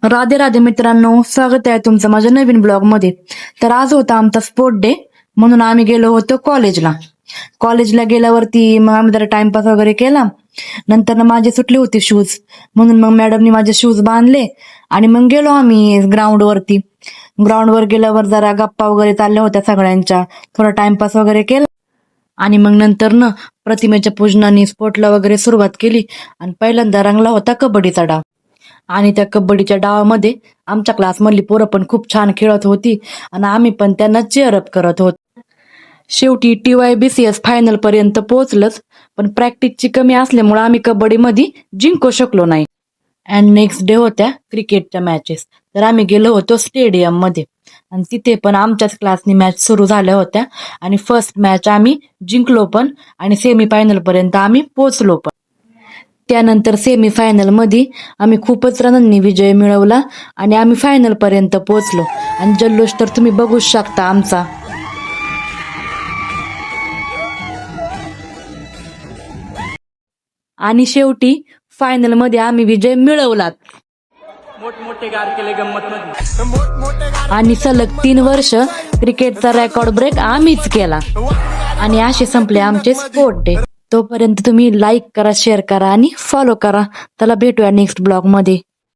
राधे राधे मित्रांनो, स्वागत आहे तुमचं माझ्या नवीन ब्लॉग मध्ये. तर आज होता आमचा स्पोर्ट डे, म्हणून आम्ही गेलो होतो कॉलेजला गेल्यावरती मग आम्ही जरा टाइमपास वगैरे केला. नंतर ना माझे सुटले होते शूज, म्हणून मग मॅडमनी माझे शूज बांधले आणि मग गेलो आम्ही ग्राउंडवर गेल्यावर जरा गप्पा वगैरे चालल्या होत्या सगळ्यांच्या, थोडा टाइमपास वगैरे केला आणि मग नंतर न प्रतिमेच्या पूजनाने स्पोर्टला वगैरे सुरुवात केली. आणि पहिल्यांदा रंगला होता कबड्डीचा डाव. आणि त्या कबड्डीच्या डावामध्ये आमच्या क्लासमधली पोरं पण खूप छान खेळत होती आणि आम्ही पण त्यांना चेअरअप करत होतो. शेवटी TYBCS फायनल पर्यंत पोहोचलंच, पण प्रॅक्टिसची कमी असल्यामुळे आम्ही कबड्डीमध्ये जिंकू शकलो नाही. अँड नेक्स्ट डे होत्या क्रिकेटच्या मॅचेस. तर आम्ही गेलो होतो स्टेडियम मध्ये आणि तिथे पण आमच्याच क्लासनी मॅच सुरू झाल्या होत्या आणि फर्स्ट मॅच आम्ही जिंकलो पण आणि सेमीफायनल पर्यंत आम्ही पोहोचलो पण. त्यानंतर सेमीफायनल मध्ये आम्ही खूपच रनांनी विजय मिळवला आणि आम्ही फायनल पर्यंत पोहोचलो आणि जल्लोष तर तुम्ही बघूच शकता आमचा. आणि शेवटी फायनल मध्ये आम्ही विजय मिळवलात मोठमोठे गार केले गंमत मध्ये. आणि सलग 3 वर्ष क्रिकेटचा रेकॉर्ड ब्रेक आम्हीच केला. आणि असे संपले आमचे स्पोर्ट डे. तोपर्यंत तुम्ही लाईक करा, शेअर करा आणि फॉलो करा. चला भेटूया नेक्स्ट ब्लॉग मध्ये.